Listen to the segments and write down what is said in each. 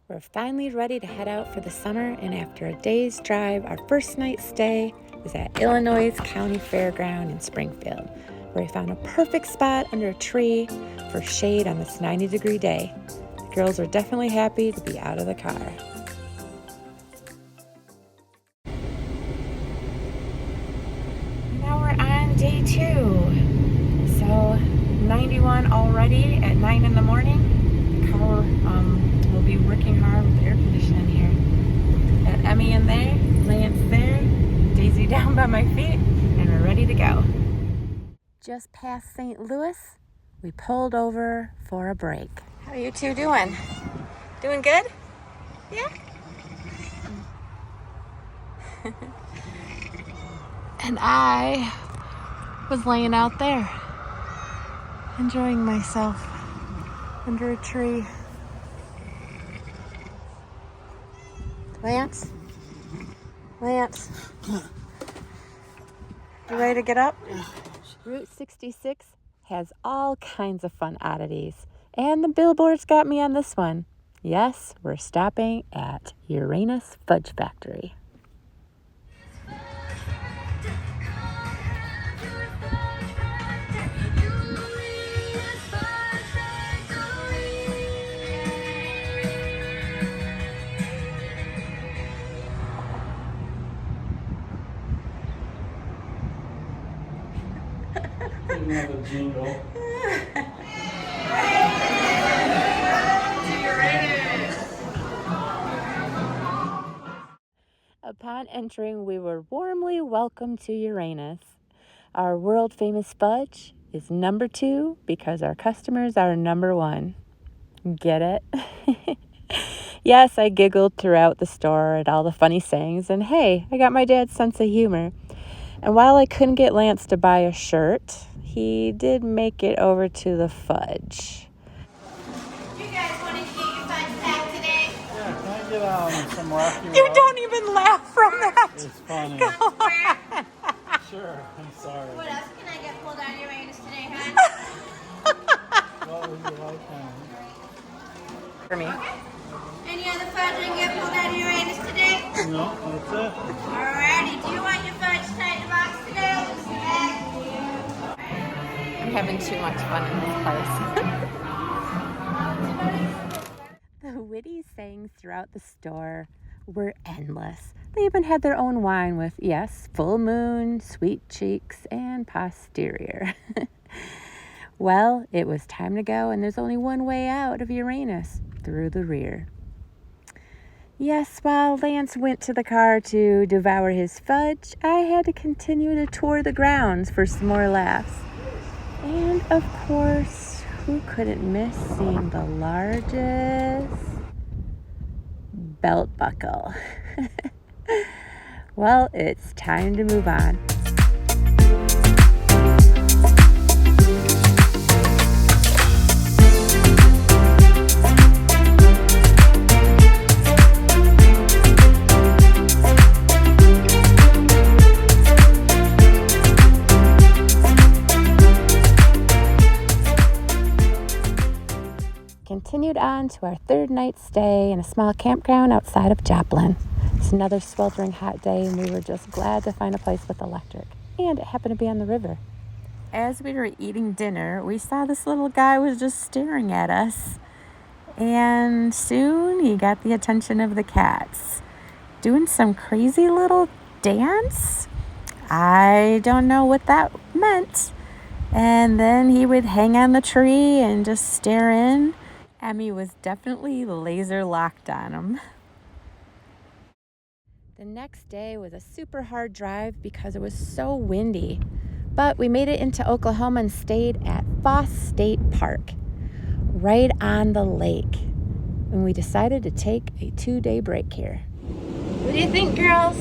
We're finally ready to head out for the summer, and after a day's drive, our first night stay is at Illinois County Fairground in Springfield, where we found a perfect spot under a tree for shade on this 90-degree day. The girls are definitely happy to be out of the car. Now we're on day 2. So 91 already at 9 in the morning. The car will be working hard with the air conditioning here. Got Emmy in there, Lance there, Daisy down by my feet, and we're ready to go. Just past St. Louis, we pulled over for a break. How are you two doing? Doing good? Yeah? And I was laying out there, enjoying myself under a tree. Lance? Lance? You ready to get up? Route 66 has all kinds of fun oddities, and the billboards got me on this one. Yes, we're stopping at Uranus Fudge Factory. Another jingle. Upon entering, we were warmly welcomed to Uranus. Our world-famous fudge is number 2 because our customers are number 1. Get it? Yes, I giggled throughout the store at all the funny sayings, and hey, I got my dad's sense of humor. And while I couldn't get Lance to buy a shirt, he did make it over to the fudge. You guys wanted to get your fudge pack today? Yeah, can I get some Rocky You Road? don't even laugh from that. It's funny. Go on. Sure, I'm sorry. What else can I get pulled out of Uranus today, hon? What would you like, honey? For me. Any other fudge I can get pulled out of Uranus today? No, that's it. Alrighty, do you want your fudge tied in a box today? I'm having too much fun in this place. The witty sayings throughout the store were endless. They even had their own wine with, yes, full moon, sweet cheeks, and posterior. Well, it was time to go, and there's only one way out of Uranus, through the rear. Yes, while Lance went to the car to devour his fudge, I had to continue to tour the grounds for some more laughs. And, of course, who couldn't miss seeing the largest belt buckle? Well, it's time to move on. Continued on to our third night stay in a small campground outside of Joplin. It's another sweltering hot day, and we were just glad to find a place with electric, and it happened to be on the river. As we were eating dinner, we saw this little guy was just staring at us, and soon he got the attention of the cats, doing some crazy little dance. I don't know what that meant. And then he would hang on the tree and just stare in. Emmy was definitely laser locked on him. The next day was a super hard drive because it was so windy. But we made it into Oklahoma and stayed at Foss State Park, right on the lake. And we decided to take a 2-day break here. What do you think, girls?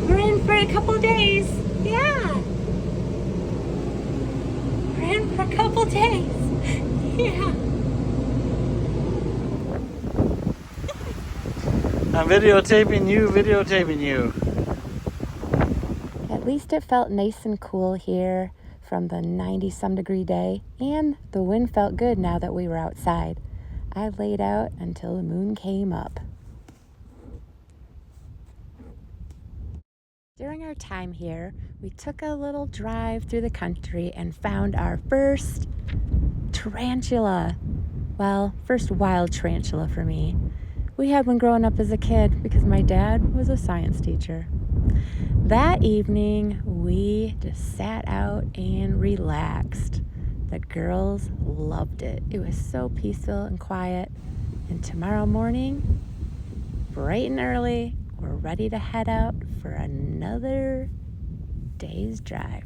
We're in for a couple days. Yeah. We're in for a couple days. Yeah. I'm videotaping you. At least it felt nice and cool here from the 90-some degree day, and the wind felt good now that we were outside. I laid out until the moon came up. During our time here, we took a little drive through the country and found our first tarantula. Well, first wild tarantula for me. We had one growing up as a kid because my dad was a science teacher. That evening, we just sat out and relaxed. The girls loved it. It was so peaceful and quiet. And tomorrow morning, bright and early, we're ready to head out for another day's drive.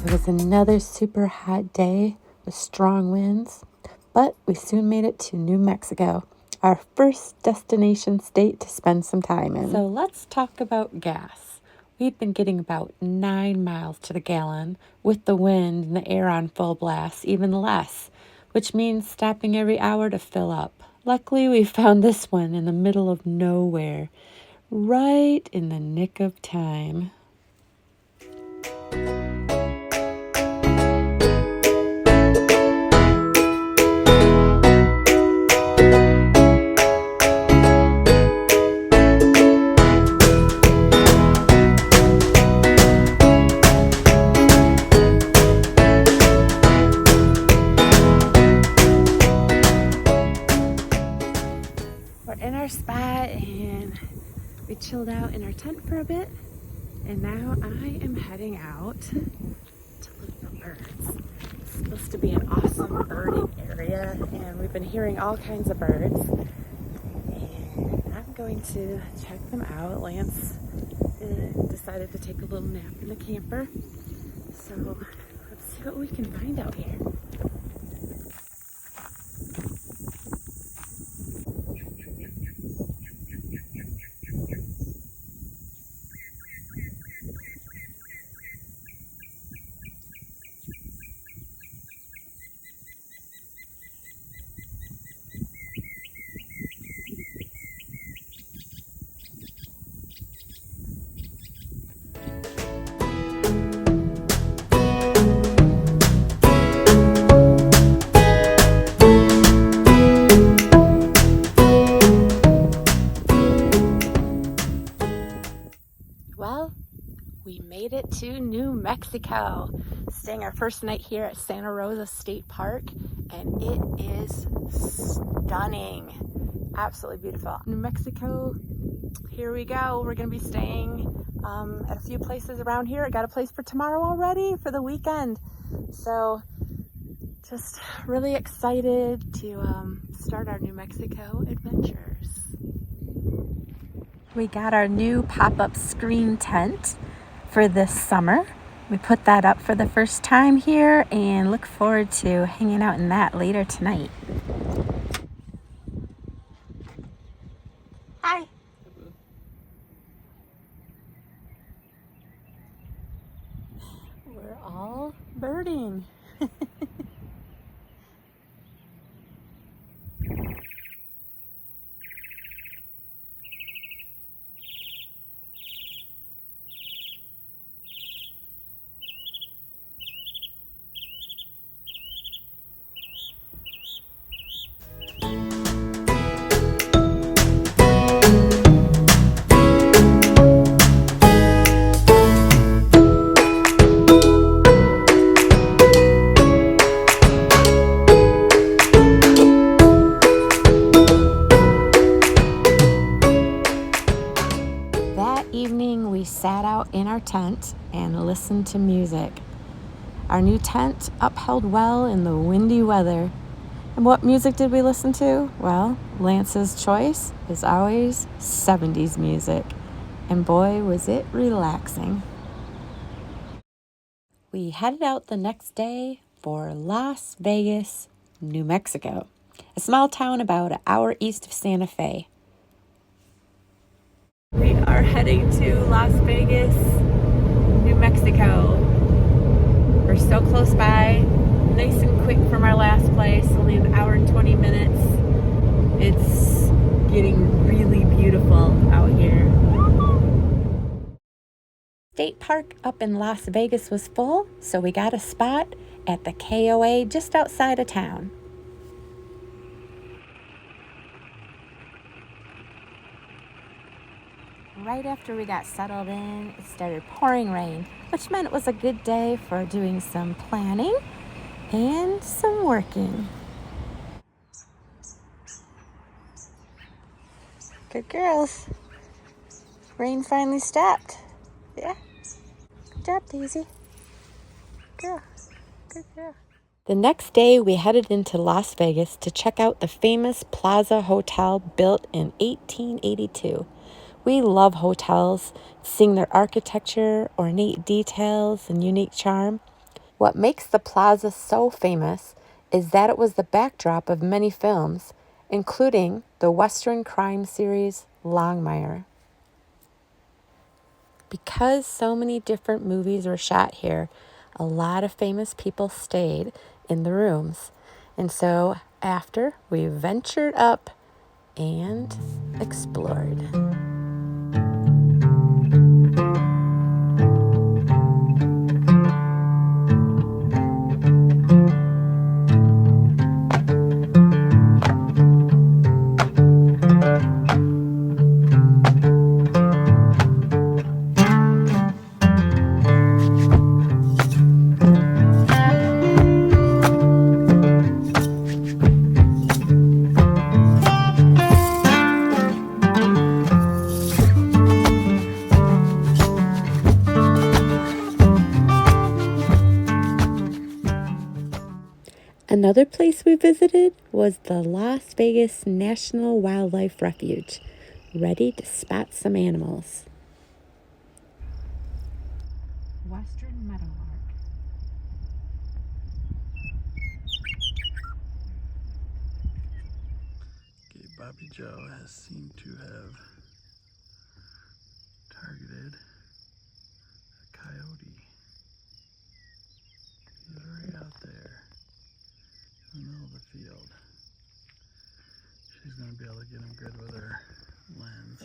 It was another super hot day with strong winds, but we soon made it to New Mexico, our first destination state to spend some time in. So let's talk about gas. We've been getting about 9 miles to the gallon with the wind and the air on full blast, even less, which means stopping every hour to fill up. Luckily, we found this one in the middle of nowhere, right in the nick of time. In our spot, and we chilled out in our tent for a bit, and now I am heading out to look for birds. It's supposed to be an awesome birding area, and we've been hearing all kinds of birds, and I'm going to check them out. Lance decided to take a little nap in the camper, so let's see what we can find out here. Well, we made it to New Mexico, staying our first night here at Santa Rosa State Park, and it is stunning, absolutely beautiful. New Mexico, here we go. We're going to be staying at a few places around here. I got a place for tomorrow already for the weekend, so just really excited to start our New Mexico adventures. We got our new pop-up screen tent for this summer. We put that up for the first time here and look forward to hanging out in that later tonight. Hi. We're all birding. We sat out in our tent and listened to music. Our new tent upheld well in the windy weather. And what music did we listen to? Well, Lance's choice is always 70s music. And boy, was it relaxing. We headed out the next day for Las Vegas, New Mexico, a small town about an hour east of Santa Fe. We are heading to Las Vegas, New Mexico. We're so close by, nice and quick from our last place, only an hour and 20 minutes. It's getting really beautiful out here. State Park up in Las Vegas was full, so we got a spot at the KOA just outside of town. Right after we got settled in, it started pouring rain, which meant it was a good day for doing some planning and some working. Good girls. Rain finally stopped. Yeah. Good job, Daisy. Girl. Good girl. The next day, we headed into Las Vegas to check out the famous Plaza Hotel built in 1882. We love hotels, seeing their architecture, ornate details, and unique charm. What makes the Plaza so famous is that it was the backdrop of many films, including the Western crime series Longmire. Because so many different movies were shot here, a lot of famous people stayed in the rooms. And so after, we ventured up and explored. Another place we visited was the Las Vegas National Wildlife Refuge, ready to spot some animals. Western meadowlark. Okay, Bobby Joe has seemed to have targeted a coyote. He's right out there in the middle of the field. She's going to be able to get him good with her lens.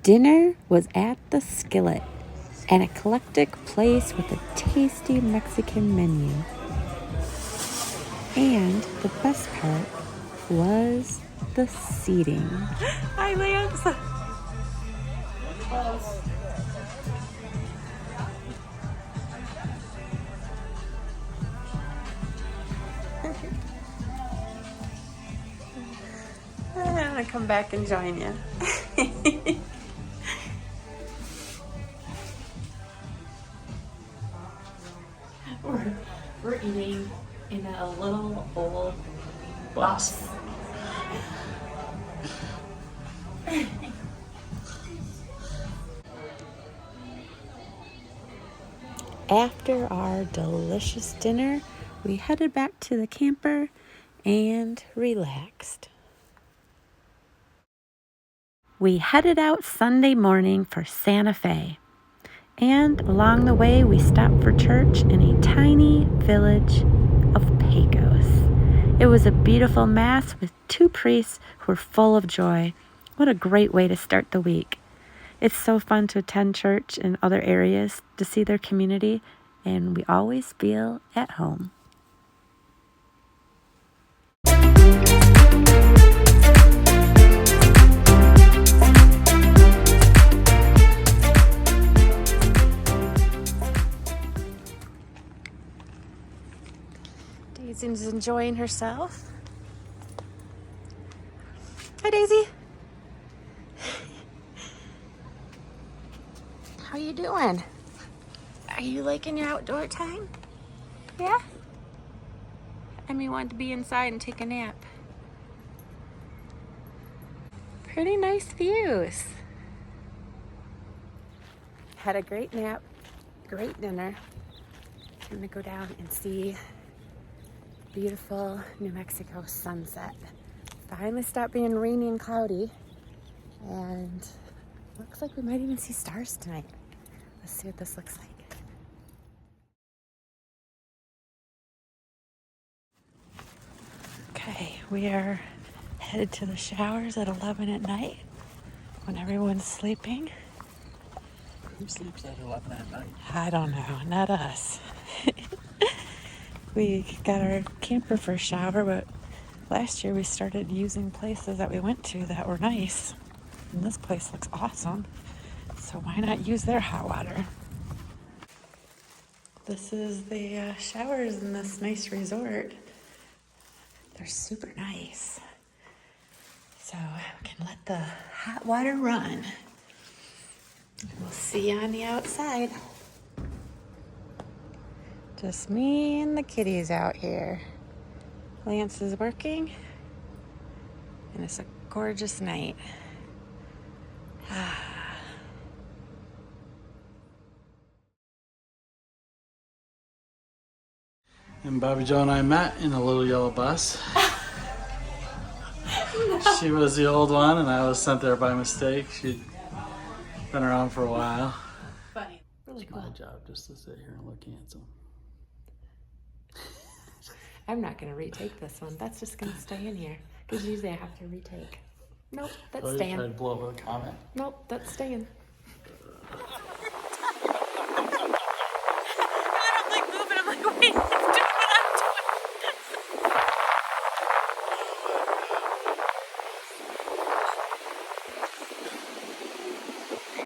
Dinner was at the Skillet, an eclectic place with a tasty Mexican menu. And the best part was the seating. Hi, Lance. I'm gonna come back and join you. We're eating in a little old bus. After our delicious dinner, we headed back to the camper and relaxed. We headed out Sunday morning for Santa Fe. And along the way, we stopped for church in a tiny village of Pecos. It was a beautiful mass with 2 priests who were full of joy. What a great way to start the week. It's so fun to attend church in other areas to see their community, and we always feel at home. Daisy's enjoying herself. Hi, Daisy. How you doing? Are you liking your outdoor time? Yeah? Emmy wanted to be inside and take a nap. Pretty nice views. Had a great nap, great dinner. I'm gonna go down and see beautiful New Mexico sunset. Finally stopped being rainy and cloudy, and looks like we might even see stars tonight. Let's see what this looks like. Okay, we are headed to the showers at 11 at night when everyone's sleeping. Who sleeps at 11 at night? I don't know, not us. We got our camper for a shower, but last year we started using places that we went to that were nice. And this place looks awesome, so why not use their hot water? This is the showers in this nice resort. They're super nice. So we can let the hot water run. We'll see you on the outside. Just me and the kitties out here. Lance is working, and it's a gorgeous night. And Bobby Joe and I met in a little yellow bus. She was the old one, and I was sent there by mistake. She'd been around for a while. Funny. Really It's cool. my job just to sit here and look handsome. I'm not going to retake this one. That's just going to stay in here. Because usually I have to retake. Nope, that's Oh, you staying. tried to blow up with a comment. Nope, that's staying.